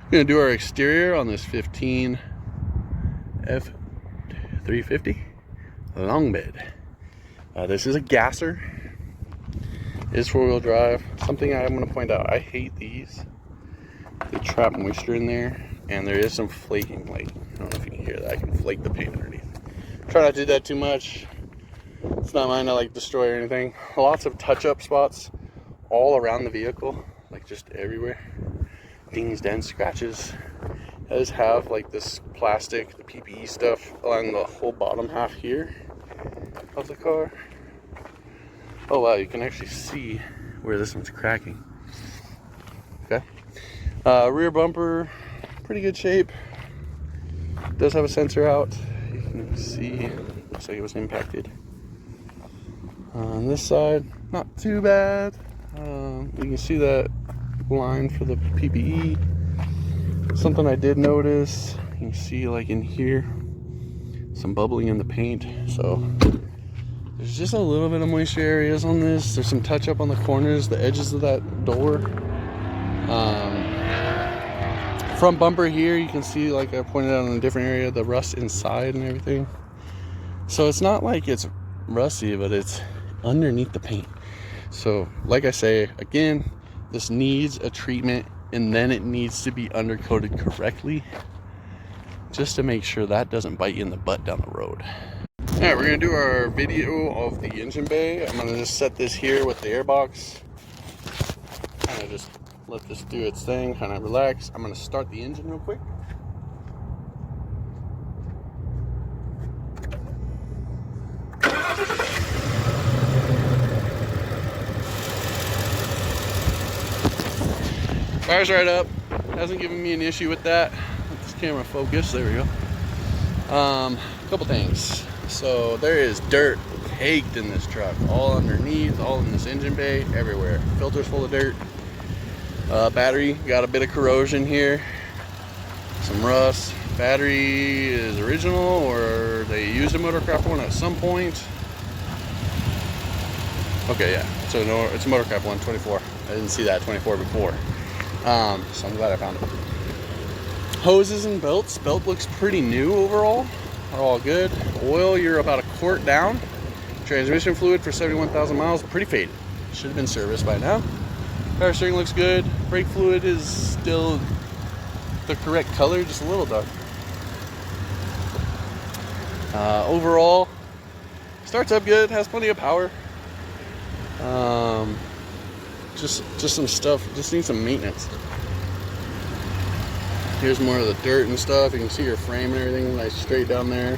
We're gonna do our exterior on this 15 F-350 long bed. This is a gasser. It is 4-wheel drive. Something I'm gonna point out, I hate these. They trap moisture in there, and there is some flaking. Like, I don't know if you can hear that. I can flake the paint underneath. Try not to do that too much. It's not mine to like destroy or anything. Lots of touch-up spots all around the vehicle, like just everywhere. Dings, dents, scratches. It does have like this plastic, the PPE stuff along the whole bottom half here of the car. Oh wow, you can actually see where this one's cracking. Okay. Rear bumper, pretty good shape. Does have a sensor out. You can see, looks like it was impacted. On this side, not too bad. You can see that line for the PPE. Something I did notice, you can see like in here, some bubbling in the paint. So there's just a little bit of moisture areas on this. There's some touch up on the corners, the edges of that door. Front bumper here, you can see, like I pointed out in a different area, the rust inside and everything. So it's not like it's rusty, but it's underneath the paint. So like I say, again, this needs a treatment, and then it needs to be undercoated correctly just to make sure that doesn't bite you in the butt down the road. All right, we're gonna do our video of the engine bay. I'm gonna just set this here with the airbox. Kind of just let this do its thing, kind of relax. I'm gonna start the engine real quick. Fires right up. Hasn't given me an issue with that. Let this camera focus. There we go. Couple things. So there is dirt caked in this truck, all underneath, all in this engine bay, everywhere. Filter's full of dirt. Battery got a bit of corrosion here. Some rust. Battery is original, or they used a Motorcraft one at some point. Okay, yeah. So no, it's a Motorcraft one, 24. I didn't see that 24 before. So I'm glad I found it. Hoses and belts. Belt looks pretty new overall. All good. Oil, you're about a quart down. Transmission fluid for 71,000 miles, pretty faded. Should have been serviced by now. Power steering looks good. Brake fluid is still the correct color, just a little dark. Overall, starts up good. Has plenty of power. Just some stuff. Just needs some maintenance. Here's more of the dirt and stuff. You can see your frame and everything nice straight down there.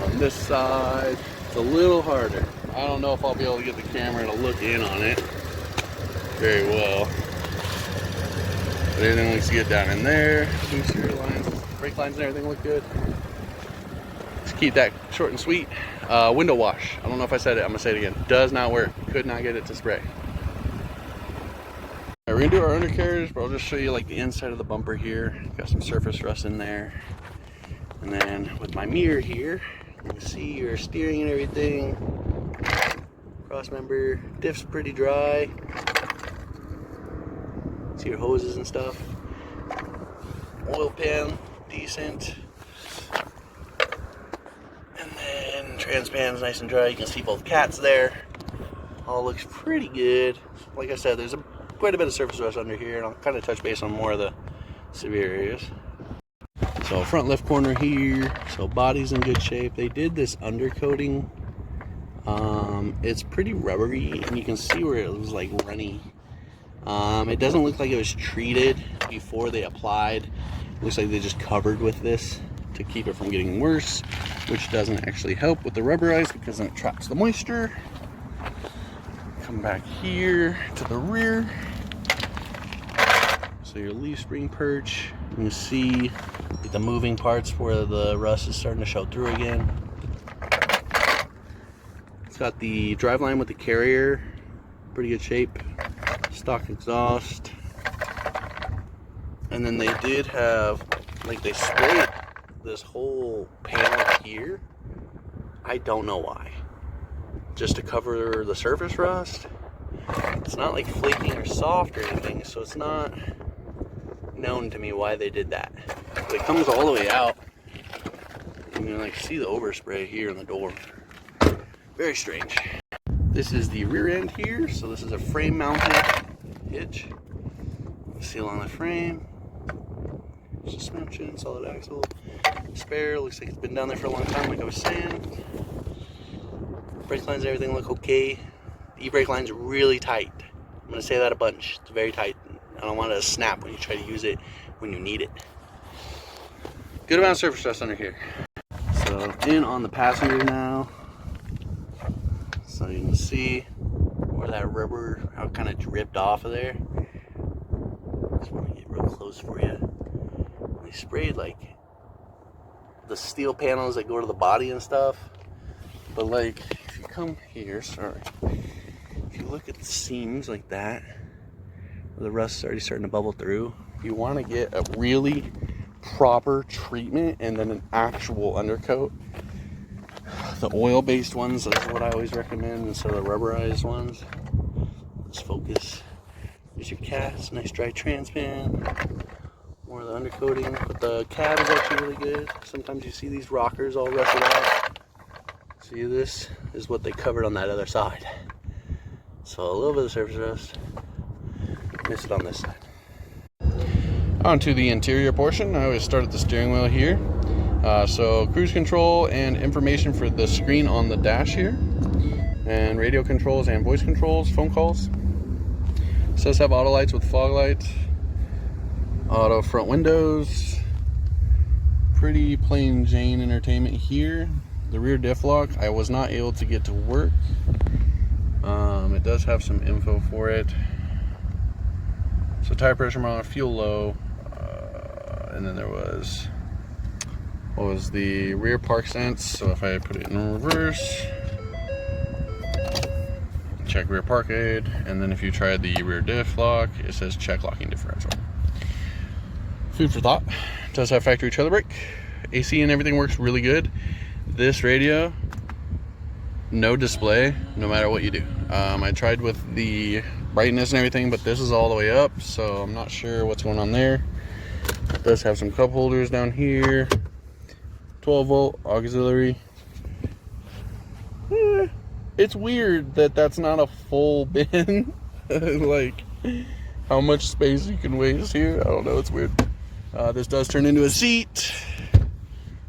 On this side, it's a little harder. I don't know if I'll be able to get the camera to look in on it very well. But everything looks good down in there. Booster lines, brake lines and everything look good. Just keep that short and sweet. Window wash. I don't know if I said it. I'm gonna say it again. Does not work. Could not get it to spray. We're gonna do our undercarriage, but I'll just show you like the inside of the bumper here. Got some surface rust in there. And then with my mirror here, you can see your steering and everything. Cross member, diff's pretty dry. See your hoses and stuff. Oil pan, decent. And then trans pan's nice and dry. You can see both cats there. All looks pretty good. Like I said, there's quite a bit of surface rust under here, and I'll kind of touch base on more of the severe areas. So front left corner here, so body's in good shape. They did this undercoating. It's pretty rubbery, and you can see where it was like runny. It doesn't look like it was treated before they applied. It looks like they just covered with this to keep it from getting worse, which doesn't actually help with the rubberized because then it traps the moisture. Come back here to the rear. So your leaf spring perch, you can see the moving parts where the rust is starting to show through again. It's got the driveline with the carrier, pretty good shape. Stock exhaust. And then they did have, like they sprayed this whole panel here. I don't know why. Just to cover the surface rust. It's not like flaking or soft or anything, so it's not known to me why they did that. But it comes all the way out. You can like see the overspray here in the door. Very strange. This is the rear end here, so this is a frame mounted hitch. Seal on the frame. Suspension, solid axle. Spare, looks like it's been down there for a long time, like I was saying. Brake lines and everything look okay. The e-brake line's really tight. I'm gonna say that a bunch. It's very tight. I don't want it to snap when you try to use it when you need it. Good amount of surface rust under here. So in on the passenger now. So you can see where that rubber, how it kind of dripped off of there. Just want to get real close for you. They sprayed like the steel panels that go to the body and stuff. But like, if you come here, sorry, if you look at the seams like that, where the rust is already starting to bubble through, you want to get a really proper treatment and then an actual undercoat. The oil-based ones is what I always recommend instead of the rubberized ones. Let's focus. Here's your cast, nice dry transpan. More of the undercoating, but the cab is actually really good. Sometimes you see these rockers all rusted out. See, this is what they covered on that other side. So a little bit of surface rust. Miss it on this side. Onto the interior portion. I always start at the steering wheel here. So cruise control and information for the screen on the dash here, and radio controls and voice controls, phone calls. It does have auto lights with fog lights, auto front windows, pretty plain Jane entertainment here. The rear diff lock I was not able to get to work. It does have some info for it. So tire pressure monitor, fuel low, and then there was, what was the rear park sense. So if I put it in reverse, check rear park aid, and then if you try the rear diff lock, it says check locking differential. Food for thought. It does have factory trailer brake. AC and everything works really good. This radio, no display, no matter what you do. I tried with the brightness and everything, but this is all the way up, so I'm not sure what's going on there. It does have some cup holders down here. 12 volt auxiliary. It's weird that that's not a full bin. Like, how much space you can waste here, I don't know, it's weird. This does turn into a seat.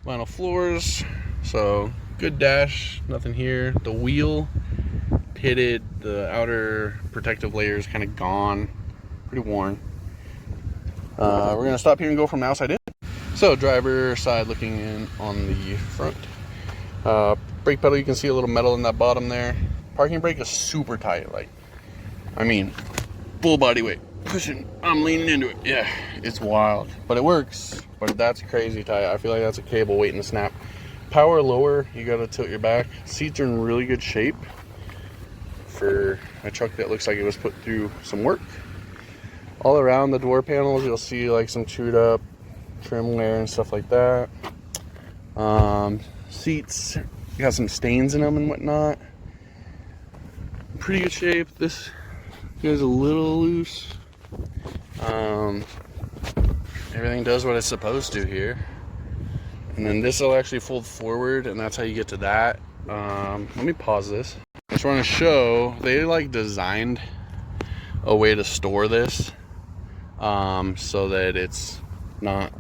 Vinyl floors, so good dash, nothing here. The wheel pitted, the outer protective layer is kind of gone, pretty worn. We're gonna stop here and go from the outside in. So driver side looking in on the front. Brake pedal, you can see a little metal in that bottom there. Parking brake is super tight, like, I mean, full body weight. Pushing, I'm leaning into it. Yeah, it's wild, but it works. But that's crazy tight. I feel like that's a cable waiting to snap. Power lower, you gotta tilt your back. Seats are in really good shape for a truck that looks like it was put through some work. All around the door panels, you'll see like some chewed up trim wear and stuff like that. Seats got some stains in them and whatnot. Pretty good shape. This is a little loose. Everything does what it's supposed to here. And then this will actually fold forward, and that's how you get to that. Let me pause this. I just want to show, they like designed a way to store this so that it's not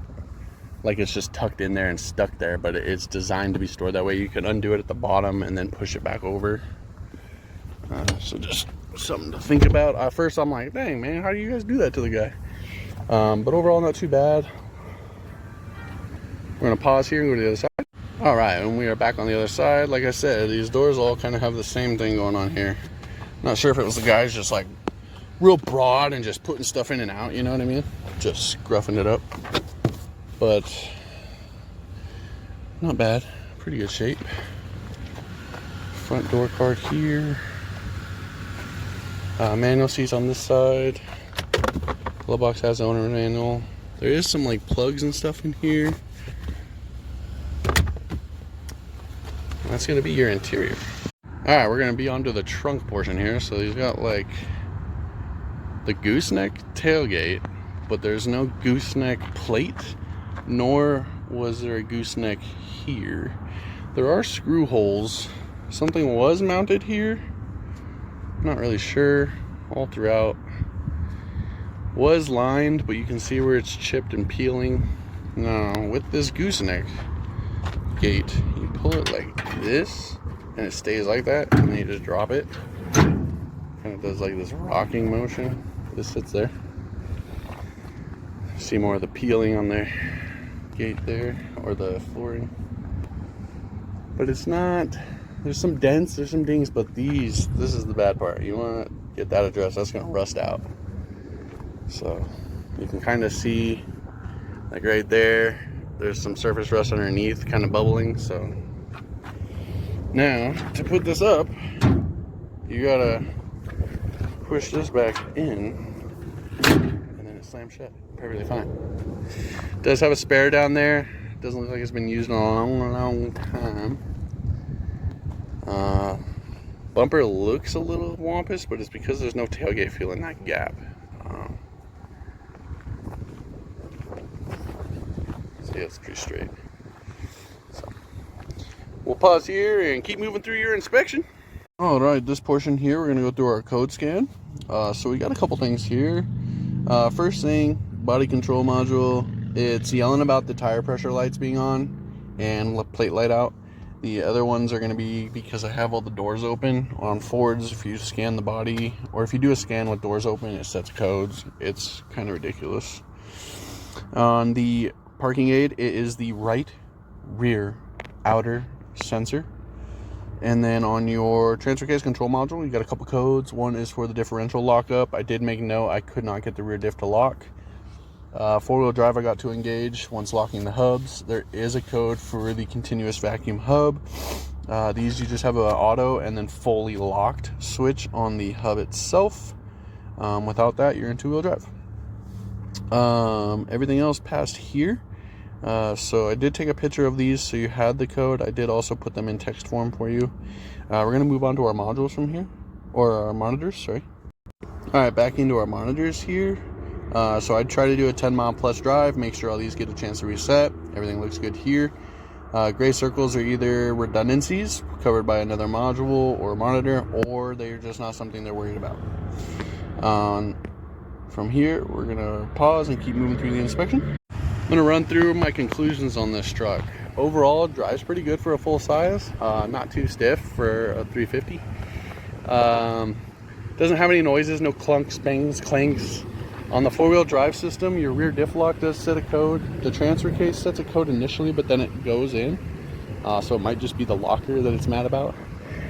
like it's just tucked in there and stuck there, but it's designed to be stored that way. You can undo it at the bottom and then push it back over. So just something to think about. At first I'm like, dang man, how do you guys do that to the guy? But overall not too bad. We're gonna pause here and go to the other side. All right, and we are back on the other side. Like I said, these doors all kind of have the same thing going on here. Not sure if it was the guys just like real broad and just putting stuff in and out, you know what I mean? Just scruffing it up. But not bad, pretty good shape. Front door card here. Manual seats on this side. Glove box has the owner manual. There is some like plugs and stuff in here. That's gonna be your interior. All right, we're gonna be onto the trunk portion here. So he's got like the gooseneck tailgate, but there's no gooseneck plate, nor was there a gooseneck here. There are screw holes. Something was mounted here. Not really sure. All throughout. Was lined, but you can see where it's chipped and peeling. Now, with this gooseneck gate, you pull it like this, and it stays like that, and then you just drop it. Kind of does like this rocking motion. This sits there. See more of the peeling on the gate there, or the flooring. But it's not, there's some dents, there's some dings, but this is the bad part. You want to get that addressed, that's going to rust out. So you can kind of see, like right there, there's some surface rust underneath, kind of bubbling. So now, to put this up, you gotta push this back in, and then it slams shut. Perfectly fine. It does have a spare down there. Doesn't look like it's been used in a long time. Bumper looks a little wampus, but it's because there's no tailgate fuel in that gap. So yeah, it's pretty straight. So we'll pause here and keep moving through your inspection. All right, this portion here, we're gonna go through our code scan. So we got a couple things here. First thing, body control module. It's yelling about the tire pressure lights being on and plate light out. The other ones are going to be because I have all the doors open. On Fords, if you scan the body, or if you do a scan with doors open, it sets codes. It's kind of ridiculous. On the parking aid, it is the right rear outer sensor. And then on your transfer case control module, you got a couple codes. One is for the differential lockup. I did make note I could not get the rear diff to lock. Four-wheel drive I got to engage once locking the hubs. There is a code for the continuous vacuum hub. These you just have an auto and then fully locked switch on the hub itself. Without that, you're in two-wheel drive. Everything else passed here. So I did take a picture of these so you had the code. I did also put them in text form for you. We're going to move on to our modules from here, or our monitors, sorry. Alright, back into our monitors here. So I try to do a 10 mile plus drive, make sure all these get a chance to reset. Everything looks good here. Gray circles are either redundancies covered by another module or monitor, or they're just not something they're worried about. From here, we're going to pause and keep moving through the inspection. I'm going to run through my conclusions on this truck. Overall, it drives pretty good for a full size. Not too stiff for a 350. Doesn't have any noises, no clunks, bangs, clanks. On the four-wheel drive system, your rear diff lock does set a code. The transfer case sets a code initially, but then it goes in. So it might just be the locker that it's mad about.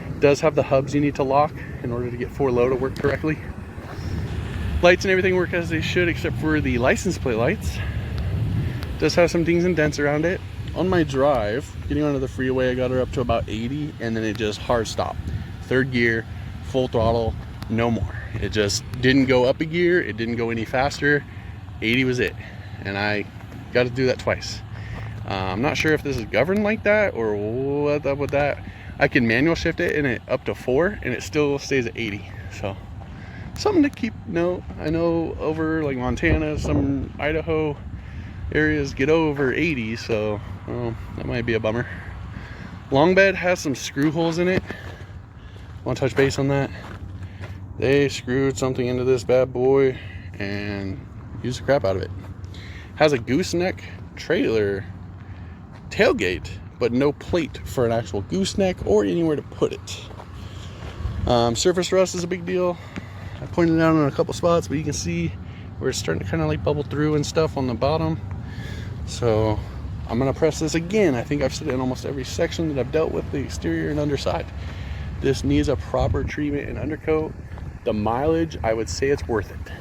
It does have the hubs you need to lock in order to get 4-low to work correctly. Lights and everything work as they should, except for the license plate lights. It does have some dings and dents around it. On my drive, getting onto the freeway, I got her up to about 80, and then it just hard stopped. Third gear, full throttle, no more. It just didn't go up a gear, it didn't go any faster. 80 was it, and I got to do that twice. I'm not sure if this is governed like that or what's up with that. I can manual shift it and it up to 4 and it still stays at 80. So something to keep note. I know over like Montana, some Idaho areas get over 80, so that might be a bummer. Long bed has some screw holes in it. Want to touch base on that? They screwed something into this bad boy and used the crap out of it. Has a gooseneck trailer tailgate, but no plate for an actual gooseneck or anywhere to put it. Surface rust is a big deal. I pointed it out in a couple spots, but you can see where it's starting to kind of like bubble through and stuff on the bottom. So I'm gonna press this again. I think I've said it in almost every section that I've dealt with, the exterior and underside. This needs a proper treatment and undercoat. The mileage, I would say it's worth it,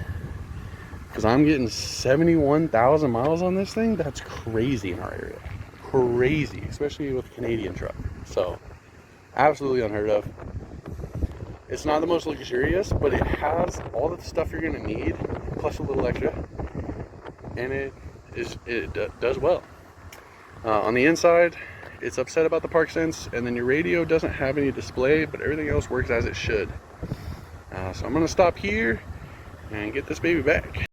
because I'm getting 71,000 miles on this thing. That's crazy in our area. Crazy, especially with a Canadian truck. So absolutely unheard of. It's not the most luxurious, but it has all the stuff you're gonna need plus a little extra, and it does well. On the inside, it's upset about the park sense, and then your radio doesn't have any display, but everything else works as it should. So I'm gonna stop here and get this baby back.